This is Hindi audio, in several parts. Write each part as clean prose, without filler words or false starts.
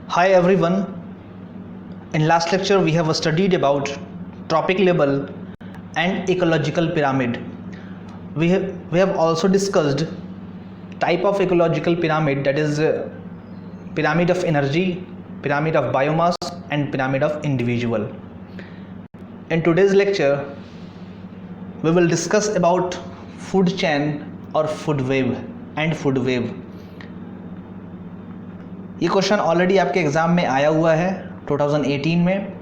Hi everyone. In last lecture we have studied about trophic level and ecological pyramid. We have also discussed type of ecological pyramid, that is pyramid of energy, pyramid of biomass and pyramid of individual. In today's lecture we will discuss about food chain or food web and food web. ये क्वेश्चन ऑलरेडी आपके एग्ज़ाम में आया हुआ है 2018 में.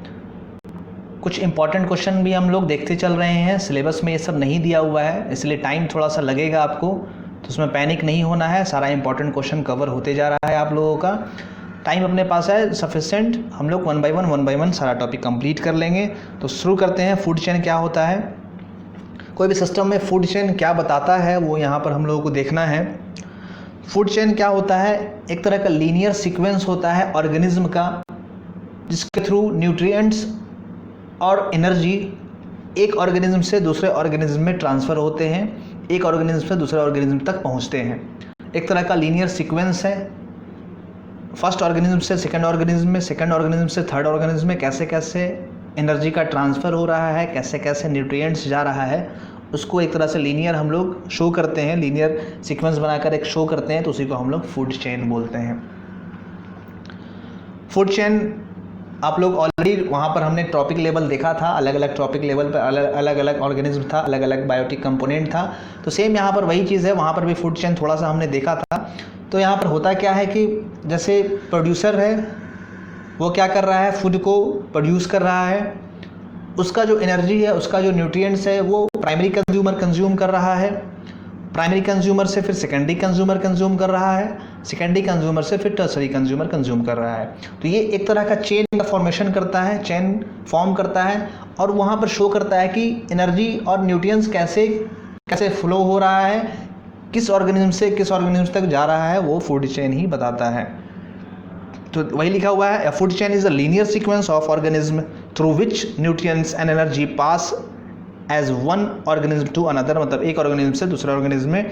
कुछ इंपॉर्टेंट क्वेश्चन भी हम लोग देखते चल रहे हैं. सिलेबस में ये सब नहीं दिया हुआ है, इसलिए टाइम थोड़ा सा लगेगा आपको, तो उसमें पैनिक नहीं होना है. सारा इंपॉर्टेंट क्वेश्चन कवर होते जा रहा है. आप लोगों का टाइम अपने पास है सफिशेंट. हम लोग वन बाय वन सारा टॉपिक कंप्लीट कर लेंगे. तो शुरू करते हैं. फूड चेन क्या होता है, कोई भी सिस्टम में फूड चेन क्या बताता है वो यहाँ पर हम लोगों को देखना है. फूड चेन क्या होता है, एक तरह का लीनियर सीक्वेंस होता है ऑर्गेनिज्म का, जिसके थ्रू न्यूट्रिएंट्स और एनर्जी एक ऑर्गेनिज्म से दूसरे ऑर्गेनिज्म में ट्रांसफ़र होते हैं, एक ऑर्गेनिज्म से दूसरे ऑर्गेनिज्म तक पहुंचते हैं. एक तरह का लीनियर सीक्वेंस है. फर्स्ट ऑर्गेनिज्म से सेकंड ऑर्गेनिज्म में, सेकंड ऑर्गेनिज्म से थर्ड ऑर्गेनिज्म में कैसे कैसे एनर्जी का ट्रांसफ़र हो रहा है, कैसे कैसे न्यूट्रिएंट्स जा रहा है, उसको एक तरह से लीनियर हम लोग शो करते हैं. लीनियर सीक्वेंस बनाकर एक शो करते हैं, तो उसी को हम लोग फूड चेन बोलते हैं. फूड चेन आप लोग ऑलरेडी वहाँ पर हमने ट्रॉपिक लेवल देखा था. अलग अलग ट्रॉपिक लेवल पर अलग अलग ऑर्गेनिज्म था, अलग अलग बायोटिक कंपोनेंट था. तो सेम यहाँ पर वही चीज़ है, वहाँ पर भी फूड चेन थोड़ा सा हमने देखा था. तो यहाँ पर होता क्या है कि जैसे प्रोड्यूसर है वो क्या कर रहा है, फूड को प्रोड्यूस कर रहा है. उसका जो एनर्जी है, उसका जो न्यूट्रिएंट्स है, वो प्राइमरी कंज्यूमर कंज्यूम कर रहा है. प्राइमरी कंज्यूमर से फिर सेकेंडरी कंज्यूमर कंज्यूम कर रहा है. सेकेंडरी कंज्यूमर से फिर टर्सरी कंज्यूमर कंज्यूम कर रहा है. तो ये एक तरह का चेन का फॉर्मेशन करता है, चेन फॉर्म करता है, और वहाँ पर शो करता है कि एनर्जी और न्यूट्रिएंट्स कैसे कैसे फ्लो हो रहा है, किस ऑर्गेनिज्म से किस ऑर्गेनिज्म तक जा रहा है, वो फूड चेन ही बताता है. तो वही लिखा हुआ है, food chain is a linear sequence of organism through which nutrients and energy pass as one organism to another. मतलब एक ऑर्गेनिज्म से दूसरे ऑर्गेनिज्म में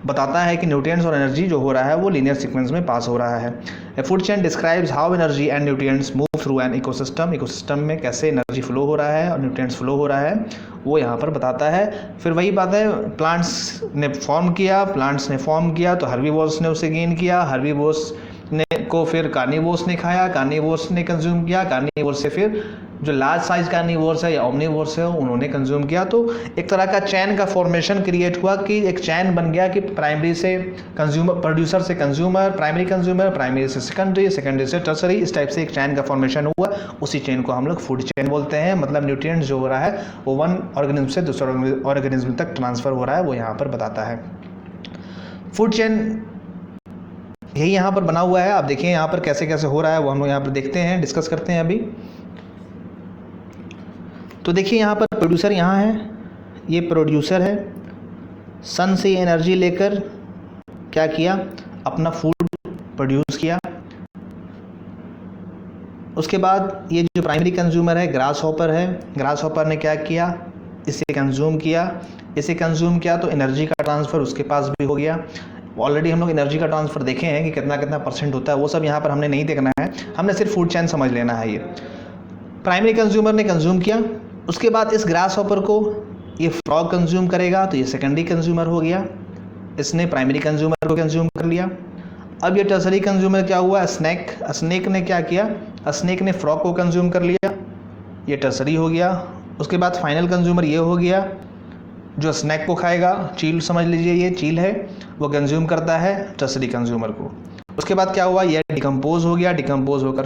बताता है कि न्यूट्रिएंट्स और एनर्जी जो हो रहा है वो लीनियर सीक्वेंस में पास हो रहा है. ए food chain describes how energy and nutrients move through an ecosystem. Ecosystem में कैसे एनर्जी फ्लो हो रहा है और न्यूट्रिएंट्स फ्लो हो रहा है वो यहाँ पर बताता है. फिर वही बात है, प्लांट्स ने फॉर्म किया तो हर्बीवोर्स ने उसे गेन किया, हर्बीवोर्स ने को फिर कार्निवोर्स ने खाया, कार्निवोर्स ने कंज्यूम किया, कार्निवोर्स से फिर जो लार्ज साइज कार्निवोर्स है या ओमनिवोर्स है उन्होंने कंज्यूम किया. तो एक तरह का चैन का फॉर्मेशन क्रिएट हुआ कि एक चैन बन गया कि प्राइमरी से कंज्यूमर, प्रोड्यूसर से कंज्यूमर, प्राइमरी कंज्यूमर, प्राइमरी से सेकेंडरी, सेकेंडरी से टर्सरी, इस टाइप से एक चैन का फॉर्मेशन हुआ. उसी चैन को हम लोग फूड चेन बोलते हैं. मतलब न्यूट्रिएंट्स जो हो रहा है वो वन ऑर्गेनिज्म से दूसरे ऑर्गेनिज्म तक ट्रांसफ़र हो रहा है, वो यहाँ पर बताता है. फूड चेन यही यहाँ पर बना हुआ है. आप देखिए यहाँ पर कैसे कैसे हो रहा है वो हम लोग यहाँ पर देखते हैं, डिस्कस करते हैं अभी. तो देखिए यहाँ पर प्रोड्यूसर यहाँ है, ये प्रोड्यूसर है. सन से एनर्जी लेकर क्या किया, अपना फूड प्रोड्यूस किया. उसके बाद ये जो प्राइमरी कंज्यूमर है ग्रास हॉपर है, ग्रास हॉपर ने क्या किया, इसे कंज्यूम किया. इसे कंज्यूम किया तो एनर्जी का ट्रांसफ़र उसके पास भी हो गया. ऑलरेडी हम लोग एनर्जी का ट्रांसफ़र देखे हैं कि कितना कितना परसेंट होता है, वो सब यहाँ पर हमने नहीं देखना है. हमने सिर्फ फूड चेन समझ लेना है. ये प्राइमरी कंज्यूमर ने कंज्यूम किया, उसके बाद इस ग्रास हॉपर को ये फ्रॉग कंज्यूम करेगा, तो ये सेकेंडरी कंज्यूमर हो गया. इसने प्राइमरी कंज्यूमर को कंज्यूम कर लिया. अब ये टर्सरी कंज्यूमर क्या हुआ, स्नेक ने क्या किया, स्नेक ने फ्रॉग को कंज्यूम कर लिया, ये टर्सरी हो गया. उसके बाद फाइनल कंज्यूमर ये हो गया जो स्नैक को खाएगा, चील समझ लीजिए, ये चील है, वो कंज्यूम करता है टर्सरी कंज्यूमर को. उसके बाद क्या हुआ, ये डिकम्पोज हो गया, डिकम्पोज होकर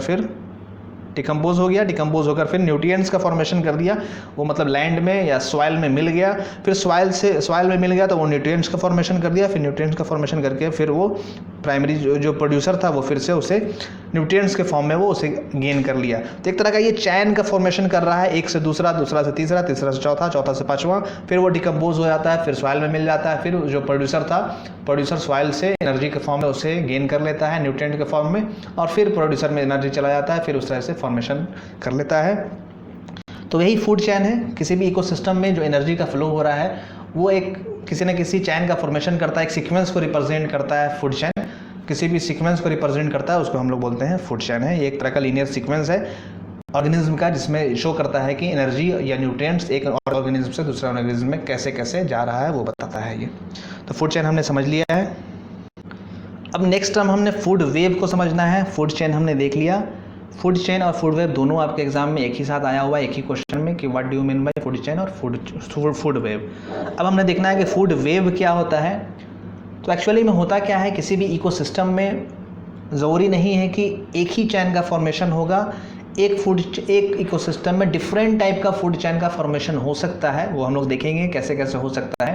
फिर न्यूट्रिएंट्स का फॉर्मेशन कर दिया. वो मतलब लैंड में या सॉइल में मिल गया, फिर सॉइल में मिल गया तो वो न्यूट्रिएंट्स का फॉर्मेशन कर दिया. फिर न्यूट्रिएंट्स का फॉर्मेशन करके फिर वो प्राइमरी जो प्रोड्यूसर था वो फिर से उसे न्यूट्रिएंट्स के फॉर्म में वो उसे गेन कर लिया. तो एक तरह का ये चैन का फॉर्मेशन कर रहा है, एक से दूसरा, दूसरा से तीसरा, तीसरा से चौथा, चौथा से पाँचवा. फिर वो डिकम्पोज हो जाता है, फिर सॉइल में मिल जाता है. फिर जो प्रोड्यूसर सॉइल से एनर्जी के फॉर्म में उसे गेन कर लेता है न्यूट्रिएंट के फॉर्म में, और फिर प्रोड्यूसर में एनर्जी चला जाता है, फिर उस तरह से फॉर्मेशन कर लेता है. तो यही फूड चैन है. किसी भी इकोसिस्टम में जो एनर्जी का फ्लो हो रहा है वो एक किसी न किसी चैन का फॉर्मेशन करता है, एक सीक्वेंस को रिप्रेजेंट करता है फूड चैन. किसी भी सीक्वेंस को रिप्रेजेंट करता है उसको हम लोग बोलते हैं फूड चेन है। ये एक तरह का लीनियर सीक्वेंस है ऑर्गेनिज्म का, जिसमें शो करता है कि एनर्जी या न्यूट्रिएंट्स एक ऑर्गेनिज्म से दूसरे ऑर्गेनिज्म में कैसे कैसे जा रहा है वो बताता है ये। तो फूड चेन हमने समझ लिया है। अब नेक्स्ट टर्म हमने फूड वेव को समझना है। फूड चेन हमने देख लिया। फूड चेन और फूड वेव दोनों आपके एग्जाम में एक ही साथ आया हुआ है, एक ही क्वेश्चन में, कि what do you mean by food chain और फूड वेव। अब हमने देखना है कि फूड वेव क्या होता है। तो एक्चुअली में होता क्या है, किसी भी इकोसिस्टम में ज़रूरी नहीं है कि एक ही चैन का फॉर्मेशन होगा। एक इकोसिस्टम में डिफरेंट टाइप का फूड चैन का फॉर्मेशन हो सकता है, वो हम लोग देखेंगे कैसे कैसे हो सकता है।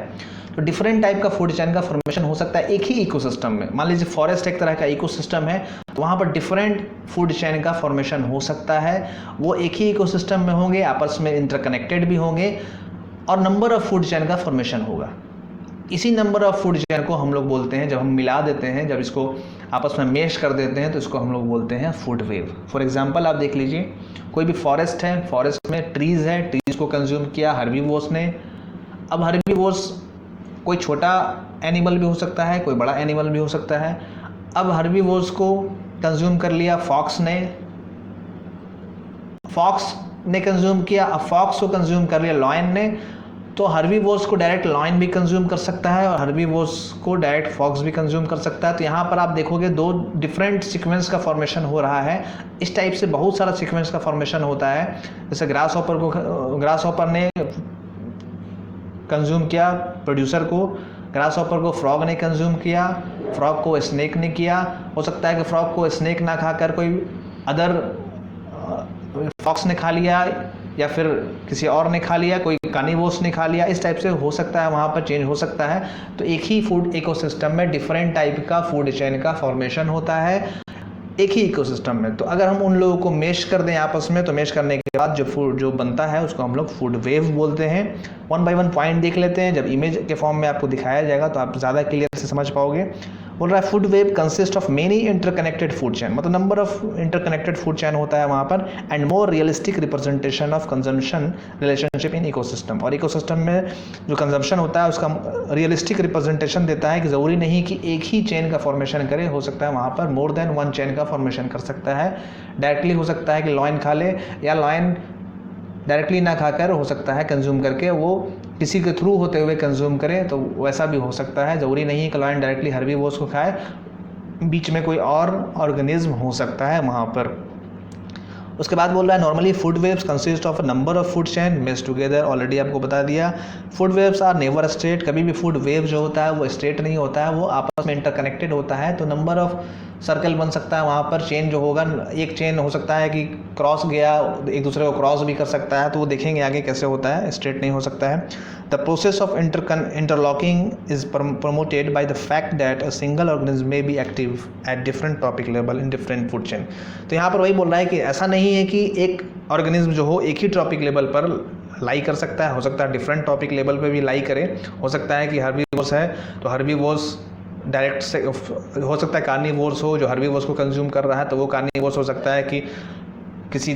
तो डिफरेंट टाइप का फूड चैन का फॉर्मेशन हो सकता है एक ही इकोसिस्टम में। मान लीजिए फॉरेस्ट एक तरह का इकोसिस्टम है, तो वहाँ पर डिफरेंट फूड चैन का फॉर्मेशन हो सकता है। वो एक ही इकोसिस्टम में होंगे, आपस में इंटरकनेक्टेड भी होंगे, और नंबर ऑफ फूड चैन का फॉर्मेशन होगा। इसी नंबर ऑफ फूड चेन को हम लोग बोलते हैं, जब हम मिला देते हैं, जब इसको आपस में मेश कर देते हैं, तो इसको हम लोग बोलते हैं फूड वेव। फॉर एग्जांपल आप देख लीजिए, कोई भी फॉरेस्ट है, फॉरेस्ट में ट्रीज़ है, ट्रीज़ को कंज्यूम किया हर्बीवोर्स ने। अब हर्बीवोर्स कोई छोटा एनिमल भी हो सकता है, कोई बड़ा एनिमल भी हो सकता है। अब हर्बीवोर्स को कंज्यूम कर लिया फॉक्स ने कंज्यूम किया। अब फॉक्स को कंज्यूम कर लिया लॉयन ने। तो हर्बीवोर्स को डायरेक्ट लॉयन भी कंज्यूम कर सकता है और हर्बीवोर्स को डायरेक्ट फॉक्स भी कंज्यूम कर सकता है। तो यहाँ पर आप देखोगे दो डिफरेंट सीक्वेंस का फॉर्मेशन हो रहा है। इस टाइप से बहुत सारा सीक्वेंस का फॉर्मेशन होता है। जैसे ग्रास हॉपर ने कंज्यूम किया प्रोड्यूसर को, ग्रास हॉपर को फ्रॉग ने कंज्यूम किया, फ्रॉग को स्नेक ने किया। हो सकता है कि फ्रॉग को स्नेक ना खाकर कोई अदर फॉक्स ने खा लिया, या फिर किसी और ने खा लिया, कोई कार्निवोर्स ने खा लिया। इस टाइप से हो सकता है, वहाँ पर चेंज हो सकता है। तो एक ही फूड इकोसिस्टम में डिफरेंट टाइप का फूड चेन का फॉर्मेशन होता है एक ही इकोसिस्टम में। तो अगर हम उन लोगों को मेश कर दें आपस में, तो मेश करने के बाद जो बनता है उसको हम लोग फूड वेव बोलते हैं। वन बाय वन पॉइंट देख लेते हैं। जब इमेज के फॉर्म में आपको दिखाया जाएगा तो आप ज़्यादा क्लियर से समझ पाओगे। बोल रहा है food web consist of many interconnected food chain, मतलब number of interconnected food chain होता है वहाँ पर, and more realistic representation of consumption relationship in ecosystem. और इकोसिस्टम में जो कंजम्पशन होता है उसका रियलिस्टिक रिप्रेजेंटेशन देता है कि ज़रूरी नहीं कि एक ही चेन का फॉर्मेशन करे, हो सकता है वहाँ पर मोर देन वन चेन का फॉर्मेशन कर सकता है। डायरेक्टली हो सकता है कि लॉयन खा ले, या लॉयन डायरेक्टली ना खाकर हो सकता है कंज्यूम करके वो किसी के थ्रू होते हुए कंज्यूम करें, तो वैसा भी हो सकता है। ज़रूरी नहीं कि लॉयन डायरेक्टली हर्बीवोर्स को खाए, बीच में कोई और ऑर्गेनिज्म हो सकता है वहाँ पर। उसके बाद बोल रहा है normally food webs consist of a number of food chain meshed together. Already आपको बता दिया, food webs are never straight. कभी भी फूड वेव जो होता है वो स्ट्रेट नहीं होता है, वो आपस में इंटरकनेक्टेड होता है। तो नंबर ऑफ सर्कल बन सकता है वहाँ पर। चेन जो होगा, एक चेन हो सकता है कि क्रॉस गया, एक दूसरे को क्रॉस भी कर सकता है, तो वो देखेंगे आगे कैसे होता है, स्ट्रेट नहीं हो सकता है। The process of interlocking is promoted by the fact that a single organism may be active at different trophic level in different food chain. तो यहाँ पर वही बोल रहा है कि ऐसा नहीं है कि एक ऑर्गेनिज्म जो हो एक ही टॉपिक लेवल पर लाई कर सकता है, हो सकता है डिफरेंट टॉपिक लेवल पे भी लाई करे। हो सकता है कि हर्बीवोर्स है तो हर्बीवोर्स डायरेक्ट से हो सकता है, कार्निवोर्स हो जो हर्बीवोर्स को कंज्यूम कर रहा है तो वो कार्निवोर्स हो सकता है कि किसी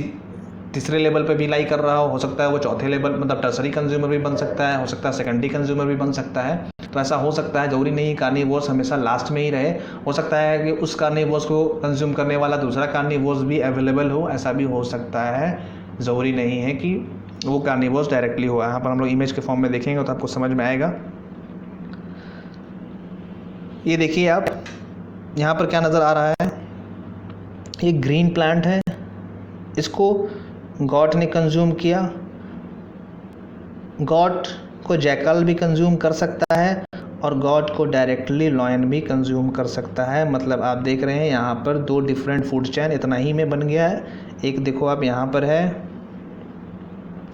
तीसरे लेवल पे भी लाई कर रहा हो सकता है वो चौथे लेवल मतलब टर्सरी कंज्यूमर भी बन सकता है, हो सकता है सेकेंडरी कंज्यूमर भी बन सकता है। तो ऐसा हो सकता है, ज़रूरी नहीं कार्निवोर्स हमेशा लास्ट में ही रहे। हो सकता है कि उस कार्निवोर्स को कंज्यूम करने वाला दूसरा कार्निवोर्स भी अवेलेबल हो, ऐसा भी हो सकता है। ज़रूरी नहीं है कि वो कार्निवोर्स डायरेक्टली हो। यहाँ पर हम लोग इमेज के फॉर्म में देखेंगे तो आपको समझ में आएगा। ये देखिए आप, यहाँ पर क्या नज़र आ रहा है, ये ग्रीन प्लांट है, इसको गॉट ने कंज्यूम किया। गॉट को जैकल भी कंज्यूम कर सकता है और गॉट को डायरेक्टली लॉयन भी कंज्यूम कर सकता है। मतलब आप देख रहे हैं यहाँ पर दो डिफरेंट फूड चैन इतना ही में बन गया है। एक देखो आप यहाँ पर है,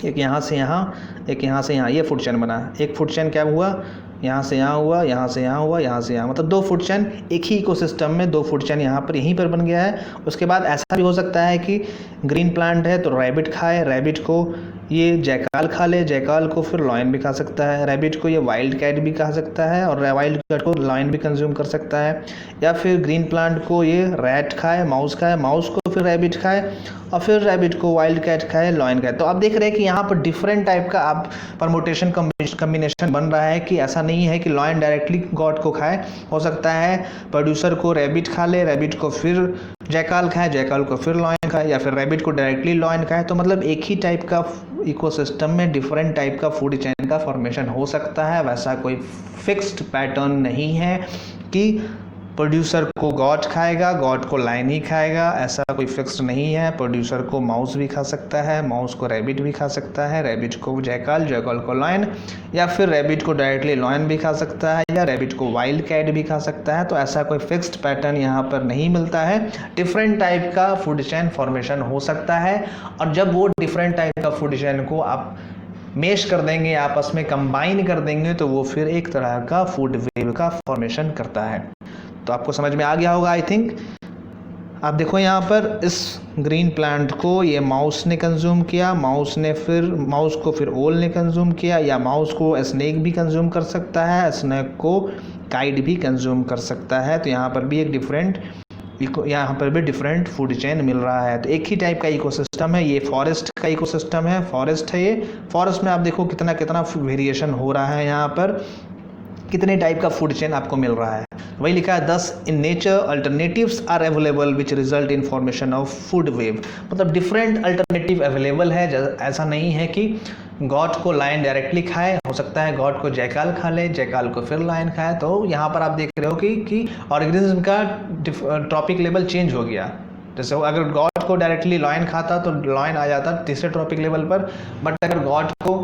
एक यहाँ से यहाँ, एक यहाँ से यहाँ, ये फूड चैन बना है। एक फूड चैन क्या हुआ, यहाँ से यहाँ हुआ, यहाँ से यहाँ हुआ, यहाँ से यहाँ, मतलब दो फूड चैन एक ही इकोसिस्टम में दो फूड चैन यहाँ पर यहीं पर बन गया है। उसके बाद ऐसा भी हो सकता है कि ग्रीन प्लांट है तो रैबिट खाए, रैबिट को ये जैकाल खा ले, जैकाल को फिर लॉयन भी खा सकता है, रैबिट को ये वाइल्ड कैट भी खा सकता है और वाइल्ड कैट को लॉयन भी कंज्यूम कर सकता है। या फिर ग्रीन प्लांट को ये रैट खाए, माउस खाए, माउस को फिर रैबिट खाए, और फिर रैबिट को वाइल्ड कैट खाए, लॉयन खाए। तो आप देख रहे हैं कि यहाँ पर डिफरेंट टाइप का आप परमुटेशन कम्बिनेशन बन रहा है, कि ऐसा नहीं है कि लॉयन डायरेक्टली गॉड को खाए। हो सकता है प्रोड्यूसर को रैबिट खा ले, रैबिट को फिर जैकाल खाए, जैकाल को फिर लॉयन खाए, या फिर रैबिट को डायरेक्टली लॉयन खाए। तो मतलब एक ही टाइप का इकोसिस्टम में डिफरेंट टाइप का फूड चेन का फॉर्मेशन हो सकता है। वैसा कोई फिक्स्ड पैटर्न नहीं है कि प्रोड्यूसर को गॉड खाएगा, गॉड को लायन ही खाएगा, ऐसा कोई फिक्स्ड नहीं है। प्रोड्यूसर को माउस भी खा सकता है, माउस को रैबिट भी खा सकता है, रैबिट को जैकाल, जैकाल को लॉयन, या फिर रैबिट को डायरेक्टली लॉयन भी खा सकता है, या रैबिट को वाइल्ड कैट भी खा सकता है। तो ऐसा कोई फिक्स्ड पैटर्न यहाँ पर नहीं मिलता है। डिफरेंट टाइप का फूड चेन फॉर्मेशन हो सकता है, और जब वो डिफरेंट टाइप का फूड चेन को आप मेश कर देंगे, आपस में कंबाइन कर देंगे, तो वो फिर एक तरह का फूड वेव का फॉर्मेशन करता है। तो आपको समझ में आ गया होगा आई थिंक। आप देखो यहाँ पर इस ग्रीन प्लांट को ये माउस ने कंज्यूम किया, माउस को फिर ओल ने कंज्यूम किया, या माउस को स्नेक भी कंज्यूम कर सकता है, स्नेक को काइट भी कंज्यूम कर सकता है। तो यहाँ पर भी डिफरेंट फूड चेन मिल रहा है। तो एक ही टाइप का इकोसिस्टम है, ये फॉरेस्ट का इकोसिस्टम है, फॉरेस्ट है ये। फॉरेस्ट में आप देखो कितना कितना वेरिएशन हो रहा है, यहाँ पर कितने टाइप का फूड चेन आपको मिल रहा है। वही लिखा है 10 in nature alternatives are available which result in formation of food web. मतलब डिफरेंट अल्टरनेटिव अवेलेबल है। ऐसा नहीं है कि गॉड को लायन डायरेक्टली खाए, हो सकता है गॉड को जैकाल खा ले, जैकाल को फिर लायन खाए। तो यहाँ पर आप देख रहे हो कि ऑर्गेनिज्म का ट्रॉपिक लेवल चेंज हो गया। जैसे अगर गॉड को डायरेक्टली लॉयन खाता तो लॉयन आ जाता तीसरे ट्रॉपिक लेवल पर, बट अगर गॉड को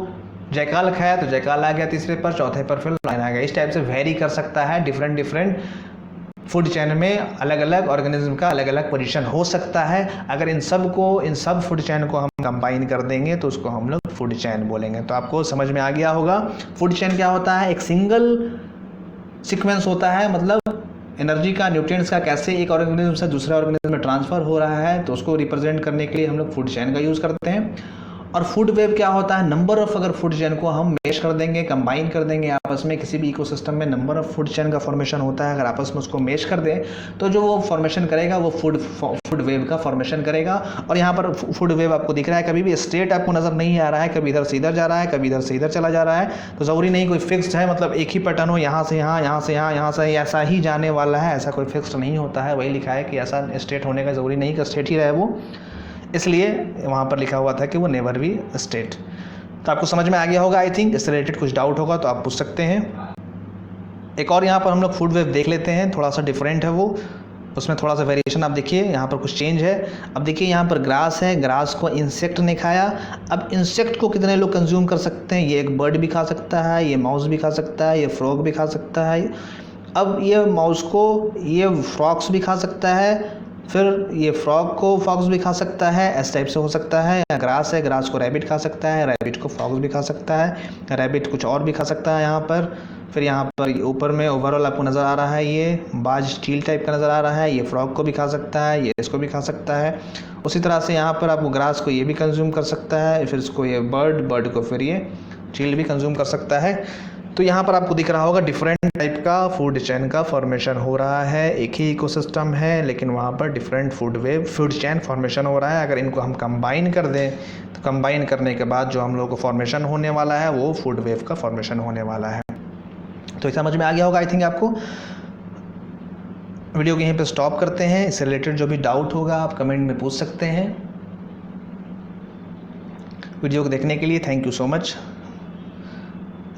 जैकाल खाया तो जैकाल आ गया तीसरे पर, चौथे पर फिर लायन आ गया। इस टाइप से वेरी कर सकता है। डिफरेंट फूड चेन में अलग अलग ऑर्गेनिज्म का अलग अलग पोजीशन हो सकता है। अगर इन सब फूड चेन को हम कंबाइन कर देंगे तो उसको हम लोग फूड चेन बोलेंगे। तो आपको समझ में आ गया होगा फूड चेन क्या होता है। एक सिंगल सीक्वेंस होता है, मतलब एनर्जी का, न्यूट्रिएंट्स का कैसे एक ऑर्गेनिज्म से दूसरे ऑर्गेनिज्म में ट्रांसफर हो रहा है, तो उसको रिप्रेजेंट करने के लिए हम लोग फूड चेन का यूज़ करते हैं। और फूड वेव क्या होता है, नंबर ऑफ अगर फूड चेन को हम मेश कर देंगे, कंबाइन कर देंगे आपस में, किसी भी इकोसिस्टम में नंबर ऑफ फूड चेन का फॉर्मेशन होता है। अगर आपस में उसको मेश कर दें तो जो वो फॉर्मेशन करेगा वो फूड वेव का फॉर्मेशन करेगा। और यहाँ पर फूड वेव आपको दिख रहा है, कभी भी स्टेट आपको नज़र नहीं आ रहा है, कभी इधर से इधर जा रहा है, कभी इधर से इधर चला जा रहा है। तो ज़रूरी नहीं कोई फिक्स्ड है, मतलब एक ही पैटर्न हो, यहाँ से यहाँ, यहाँ से यहाँ, यहाँ से ऐसा ही जाने वाला है, ऐसा कोई फिक्स्ड नहीं होता है। वही लिखा है कि ऐसा स्टेट होने का ज़रूरी नहीं कि स्टेट ही रहे वो, इसलिए वहाँ पर लिखा हुआ था कि वो नेवर बी स्टेट। तो आपको समझ में आ गया होगा आई थिंक। इससे रिलेटेड कुछ डाउट होगा तो आप पूछ सकते हैं। एक और यहाँ पर हम लोग फूड वेव देख लेते हैं, थोड़ा सा डिफरेंट है वो, उसमें थोड़ा सा वेरिएशन आप देखिए, यहाँ पर कुछ चेंज है। अब देखिए यहाँ पर ग्रास है, ग्रास को इंसेक्ट ने खाया। अब इंसेक्ट को कितने लोग कंज्यूम कर सकते हैं, ये एक बर्ड भी खा सकता है, ये माउस भी खा सकता है, ये फ्रॉग भी खा सकता है। अब ये माउस को ये फ्रॉक्स भी खा सकता है, फिर ये फ्रॉग को फॉक्स भी खा सकता है, इस टाइप से हो सकता है। या ग्रास है, ग्रास को रैबिट खा सकता है, रैबिट को फॉक्स भी खा सकता है, रैबिट कुछ और भी खा सकता है यहाँ पर। फिर यहाँ पर ऊपर में ओवरऑल आपको नज़र आ रहा है ये बाज स्टील टाइप का नज़र आ रहा है, ये फ्रॉग को भी खा सकता है, ये इसको भी खा सकता है। उसी तरह से यहाँ पर आपको ग्रास को ये भी कंज्यूम कर सकता है, फिर इसको ये बर्ड को फिर ये चील भी कंज्यूम कर सकता है। तो यहाँ पर आपको दिख रहा होगा डिफरेंट टाइप का फूड चेन का फॉर्मेशन हो रहा है। एक ही इकोसिस्टम है लेकिन वहाँ पर डिफरेंट फूड चेन फॉर्मेशन हो रहा है। अगर इनको हम कंबाइन कर दें तो कंबाइन करने के बाद जो हम लोग को फॉर्मेशन होने वाला है वो फूड वेव का फॉर्मेशन होने वाला है। तो समझ में आ गया होगा आई थिंक आपको। वीडियो को यहीं पे स्टॉप करते हैं। इससे रिलेटेड जो भी डाउट होगा आप कमेंट में पूछ सकते हैं। वीडियो को देखने के लिए थैंक यू सो मच।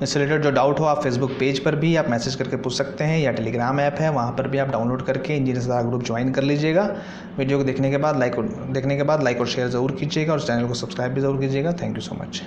इससे रिलेटेड जो डाउट हो आप फेसबुक पेज पर भी आप मैसेज करके पूछ सकते हैं, या टेलीग्राम ऐप है वहाँ पर भी आप डाउनलोड करके इंजीनियर सलाह ग्रुप ज्वाइन कर लीजिएगा। वीडियो को देखने के बाद लाइक और शेयर ज़रूर कीजिएगा और चैनल को सब्सक्राइब भी ज़रूर कीजिएगा। Thank you so much.